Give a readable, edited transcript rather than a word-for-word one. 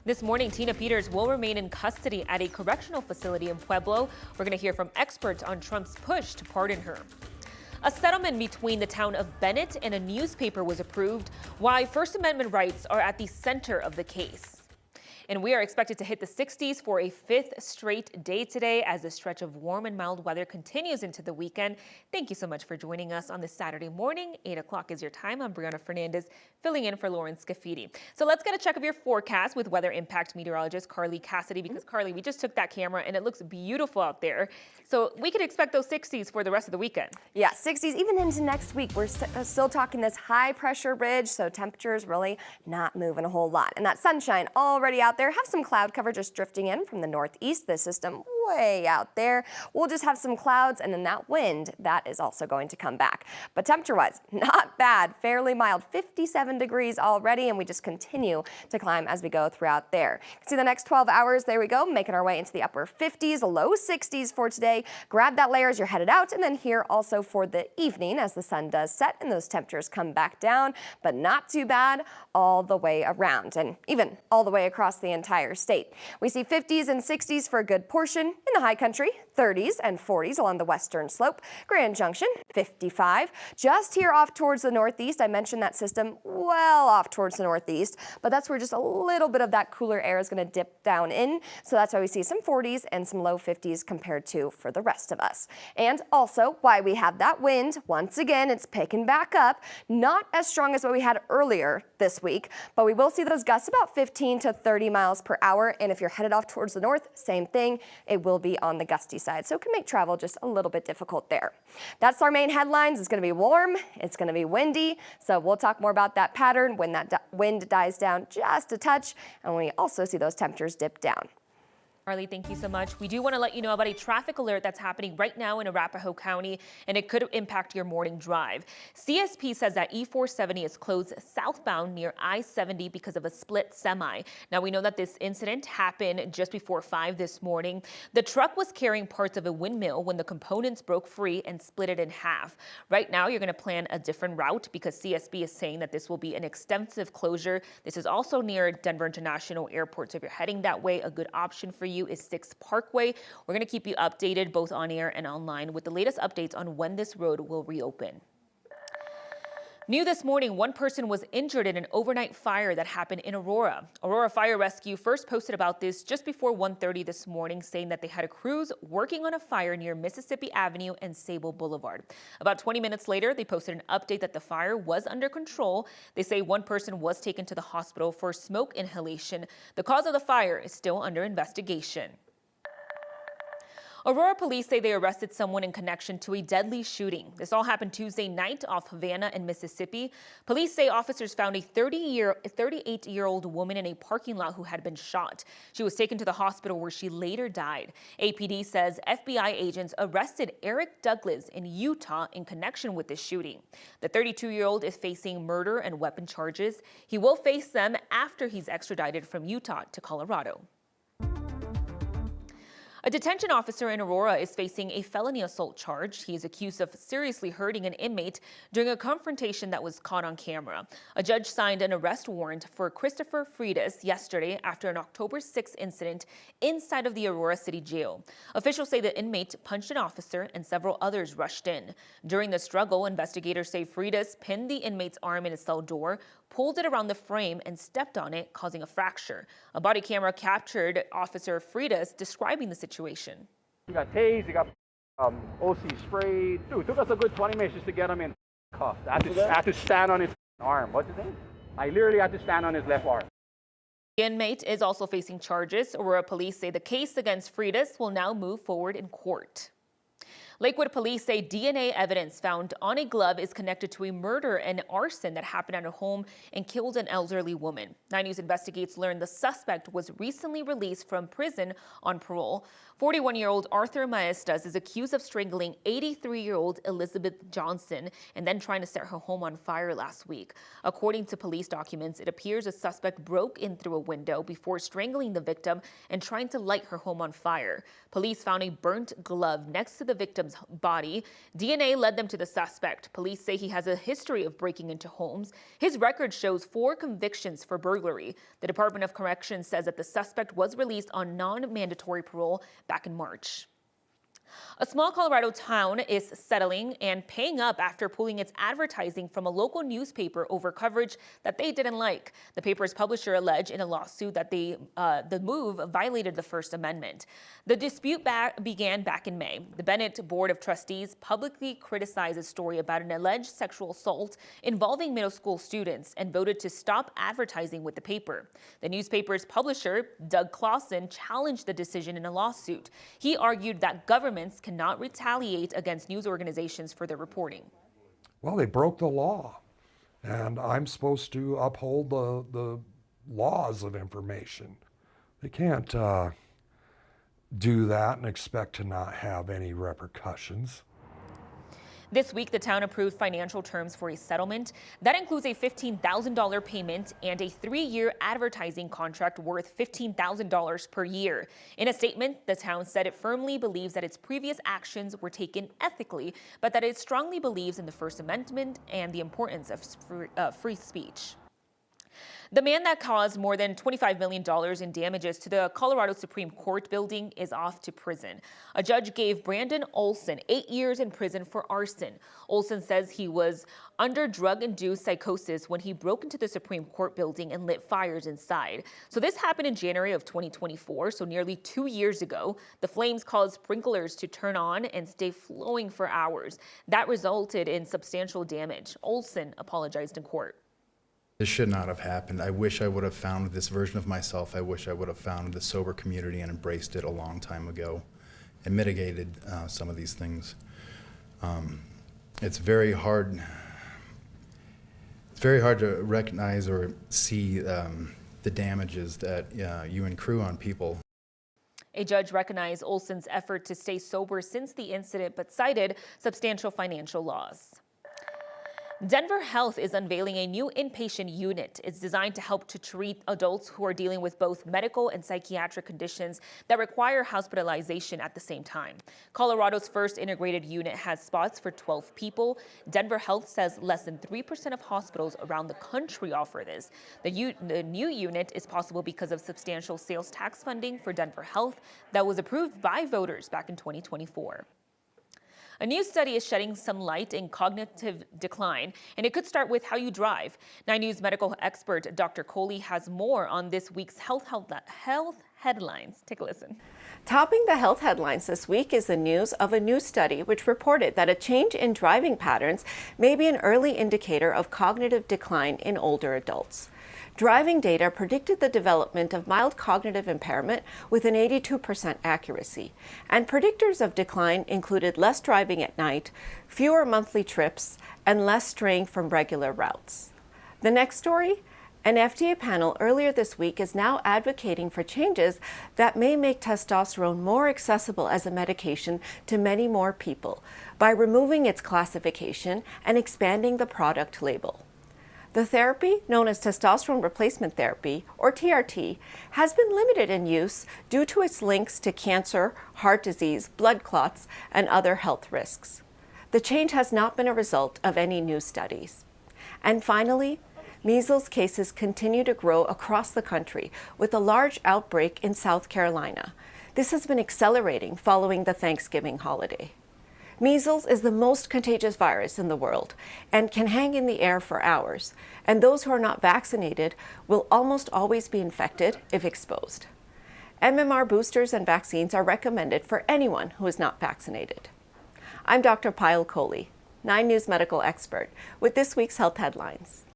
This morning, Tina Peters will remain in custody at a correctional facility in Pueblo. We're going to hear from experts on Trump's push to pardon her. A settlement between the town of Bennett and a newspaper was approved, why First Amendment rights are at the center of the case. And we are expected to hit the 60s for a fifth straight day today as the stretch of warm and mild weather continues into the weekend. Thank you so much for joining us on this Saturday morning. 8 o'clock is your time. I'm Brianna Fernandez, filling in for Lauren Scafidi. So let's get a check of your forecast with weather impact meteorologist Carly Cassidy, because Carly, we just took that camera and it looks beautiful out there. So we could expect those 60s for the rest of the weekend. Yeah, 60s even into next week. We're still talking this high pressure ridge, so temperatures really not moving a whole lot. And that sunshine already out there. Have some cloud cover just drifting in from the northeast. The system way out there. We'll just have some clouds, and then that wind, that is also going to come back. But temperature-wise, not bad. Fairly mild, 57 degrees already, and we just continue to climb as we go throughout there. See the next 12 hours, there we go, making our way into the upper 50s, low 60s for today. Grab that layer as you're headed out, and then here also for the evening as the sun does set and those temperatures come back down, but not too bad all the way around, and even all the way across the entire state. We see 50s and 60s for a good portion. In the high country, 30s and 40s along the western slope. Grand Junction, 55. Just here off towards the northeast, I mentioned that system well off towards the northeast, but that's where just a little bit of that cooler air is going to dip down in. So that's why we see some 40s and some low 50s compared to for the rest of us. And also why we have that wind, once again, it's picking back up. Not as strong as what we had earlier this week, but we will see those gusts about 15 to 30 miles per hour. And if you're headed off towards the north, same thing. It will be on the gusty side, so it can make travel just a little bit difficult there. That's our main headlines. It's going to be warm, it's going to be windy, so we'll talk more about that pattern when that wind dies down just a touch, and we also see those temperatures dip down. Carly, thank you so much. We do want to let you know about a traffic alert that's happening right now in Arapahoe County, and it could impact your morning drive. CSP says that E470 is closed southbound near I-70 because of a split semi. Now, we know that this incident happened just before 5 this morning. The truck was carrying parts of a windmill when the components broke free and split it in half. Right now, you're going to plan a different route because CSP is saying that this will be an extensive closure. This is also near Denver International Airport, so if you're heading that way, a good option for you is 6th Parkway. We're going to keep you updated both on air and online with the latest updates on when this road will reopen. New this morning, one person was injured in an overnight fire that happened in Aurora. Aurora Fire Rescue first posted about this just before 1:30 this morning, saying that they had a crews working on a fire near Mississippi Avenue and Sable Boulevard. About 20 minutes later, they posted an update that the fire was under control. They say one person was taken to the hospital for smoke inhalation. The cause of the fire is still under investigation. Aurora police say they arrested someone in connection to a deadly shooting. This all happened Tuesday night off Havana in Mississippi. Police say officers found a 38-year-old woman in a parking lot who had been shot. She was taken to the hospital where she later died. APD says FBI agents arrested Eric Douglas in Utah in connection with this shooting. The 32-year-old is facing murder and weapon charges. He will face them after he's extradited from Utah to Colorado. A detention officer in Aurora is facing a felony assault charge. He is accused of seriously hurting an inmate during a confrontation that was caught on camera. A judge signed an arrest warrant for Christopher Freitas yesterday after an October 6 incident inside of the Aurora City Jail. Officials say the inmate punched an officer and several others rushed in. During the struggle, investigators say Freitas pinned the inmate's arm in his cell door, pulled it around the frame, and stepped on it, causing a fracture. A body camera captured Officer Freitas describing the situation. He got tased, he got OC sprayed. Dude, it took us a good 20 minutes just to get him in cuffs. I had to stand on his arm. What's his name? I literally had to stand on his left arm. The inmate is also facing charges. Aurora police say the case against Freitas will now move forward in court. Lakewood police say DNA evidence found on a glove is connected to a murder and arson that happened at a home and killed an elderly woman. 9 News investigates learned the suspect was recently released from prison on parole. 41-year-old Arthur Maestas is accused of strangling 83-year-old Elizabeth Johnson and then trying to set her home on fire last week. According to police documents, it appears a suspect broke in through a window before strangling the victim and trying to light her home on fire. Police found a burnt glove next to the victim's victim's body. DNA led them to the suspect. Police say he has a history of breaking into homes. His record shows 4 convictions for burglary. The Department of Corrections says that the suspect was released on non-mandatory parole back in March. A small Colorado town is settling and paying up after pulling its advertising from a local newspaper over coverage that they didn't like. The paper's publisher alleged in a lawsuit that the move violated the First Amendment. The dispute began back in May. The Bennett Board of Trustees publicly criticized a story about an alleged sexual assault involving middle school students and voted to stop advertising with the paper. The newspaper's publisher, Doug Clausen, challenged the decision in a lawsuit. He argued that governments cannot retaliate against news organizations for their reporting. Well, they broke the law, and I'm supposed to uphold the laws of information. They can't do that and expect to not have any repercussions. This week, the town approved financial terms for a settlement. That includes a $15,000 payment and a 3-year advertising contract worth $15,000 per year. In a statement, the town said it firmly believes that its previous actions were taken ethically, but that it strongly believes in the First Amendment and the importance of free speech. The man that caused more than $25 million in damages to the Colorado Supreme Court building is off to prison. A judge gave Brandon Olson 8 years in prison for arson. Olson says he was under drug-induced psychosis when he broke into the Supreme Court building and lit fires inside. So this happened in January of 2024, so nearly 2 years ago. The flames caused sprinklers to turn on and stay flowing for hours. That resulted in substantial damage. Olson apologized in court. This should not have happened. I wish I would have found this version of myself. I wish I would have found the sober community and embraced it a long time ago and mitigated some of these things. It's very hard to recognize or see the damages that you accrue on people. A judge recognized Olson's effort to stay sober since the incident, but cited substantial financial loss. Denver Health is unveiling a new inpatient unit. It's designed to help to treat adults who are dealing with both medical and psychiatric conditions that require hospitalization at the same time. Colorado's first integrated unit has spots for 12 people. Denver Health says less than 3% of hospitals around the country offer this. The new unit is possible because of substantial sales tax funding for Denver Health that was approved by voters back in 2024. A new study is shedding some light in cognitive decline, and it could start with how you drive. 9 News medical expert Dr. Coley has more on this week's health headlines. Take a listen. Topping the health headlines this week is the news of a new study which reported that a change in driving patterns may be an early indicator of cognitive decline in older adults. Driving data predicted the development of mild cognitive impairment with an 82% accuracy, and predictors of decline included less driving at night, fewer monthly trips, and less straying from regular routes. The next story? An FDA panel earlier this week is now advocating for changes that may make testosterone more accessible as a medication to many more people by removing its classification and expanding the product label. The therapy, known as testosterone replacement therapy, or TRT, has been limited in use due to its links to cancer, heart disease, blood clots, and other health risks. The change has not been a result of any new studies. And finally, measles cases continue to grow across the country, with a large outbreak in South Carolina. This has been accelerating following the Thanksgiving holiday. Measles is the most contagious virus in the world and can hang in the air for hours, and those who are not vaccinated will almost always be infected if exposed. MMR boosters and vaccines are recommended for anyone who is not vaccinated. I'm Dr. Payal Kohli, 9 News medical expert, with this week's health headlines.